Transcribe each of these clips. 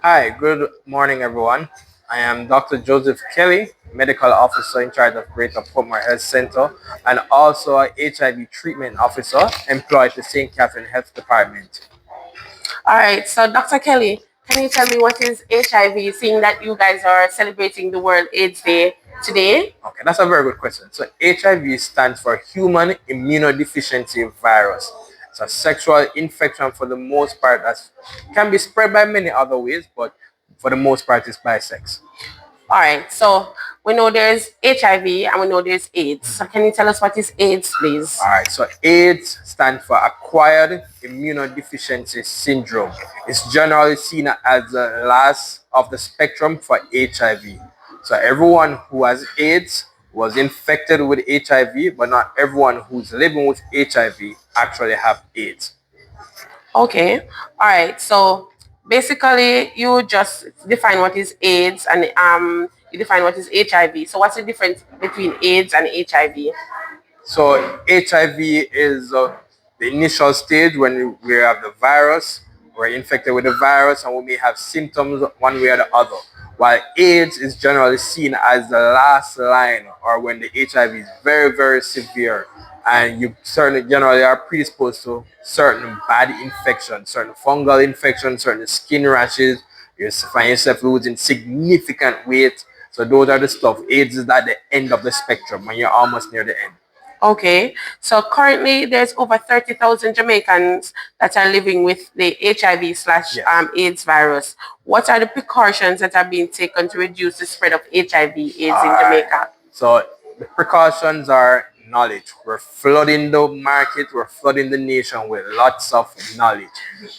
Hi, good morning, everyone. I am Dr. Joseph Kelly, Medical Officer in charge of Greater Portmore Health Center, and also a HIV Treatment Officer employed at the St. Catherine Health Department. All right, so Dr. Kelly, can you tell me what is HIV, seeing that you guys are celebrating the World AIDS Day today? Okay, that's a very good question. So, HIV stands for Human Immunodeficiency Virus. It's a sexual infection for the most part that can be spread by many other ways, but for the most part, it's by sex. All right, so we know there's HIV and we know there's AIDS. So can you tell us what is AIDS, please? All right, so AIDS stands for Acquired Immunodeficiency Syndrome. It's generally seen as the last of the spectrum for HIV. So everyone who has AIDS was infected with HIV, but not everyone who's living with HIV actually have AIDS. Okay, all right, so basically you just define what is AIDS and you define what is HIV. So what's the difference between AIDS and HIV? So HIV is the initial stage when we have the virus, we're infected with the virus, and we may have symptoms one way or the other. While AIDS is generally seen as the last line, or when the HIV is very, very severe, and you certainly generally are predisposed to certain bad infections, certain fungal infections, certain skin rashes. You find yourself losing significant weight. So those are the stuff. AIDS is at the end of the spectrum, when you're almost near the end. Okay, so currently there's over 30,000 Jamaicans that are living with the HIV slash Yes. AIDS virus. What are the precautions that are being taken to reduce the spread of HIV AIDS in Jamaica? So the precautions are knowledge. We're flooding the market, we're flooding the nation with lots of knowledge.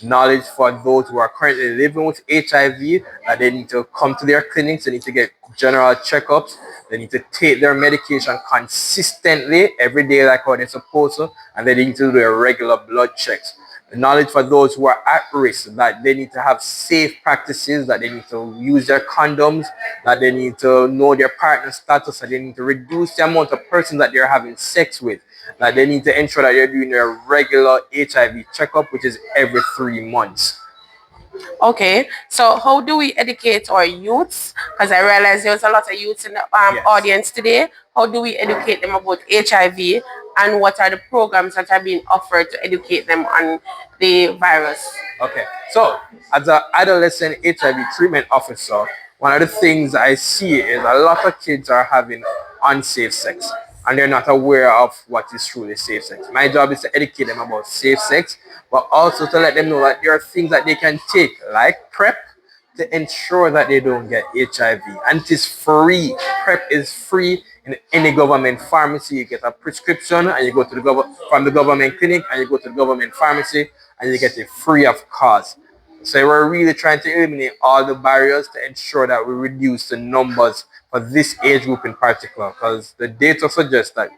Knowledge for those who are currently living with HIV, that they need to come to their clinics, they need to get general checkups, they need to take their medication consistently every day like how they're supposed to, and they need to do their regular blood checks. The knowledge for those who are at risk, that they need to have safe practices, that they need to use their condoms, that they need to know their partner status, that they need to reduce the amount of persons that they're having sex with, that they need to ensure that they're doing their regular HIV checkup, which is every 3 months. Okay, so how do we educate our youths? Because I realize there's a lot of youths in the Yes. audience today. How do we educate them about HIV and what are the programs that are being offered to educate them on the virus? Okay, so as an adolescent HIV treatment officer, one of the things I see is a lot of kids are having unsafe sex and they're not aware of what is truly safe sex. My job is to educate them about safe sex, but also to let them know that there are things that they can take, like PrEP, to ensure that they don't get HIV. And it is free. PrEP is free in any government pharmacy. You get a prescription and you go to from the government clinic and you go to the government pharmacy and you get it free of cost. So we're really trying to eliminate all the barriers to ensure that we reduce the numbers for this age group in particular, because the data suggests that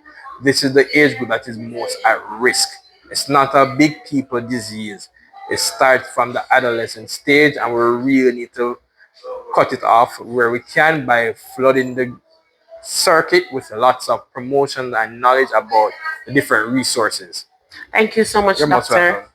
this is the age group that is most at risk. It's not a big people disease. It starts from the adolescent stage, and we really need to cut it off where we can by flooding the circuit with lots of promotion and knowledge about the different resources. Thank you so much, You're most Doctor. welcome.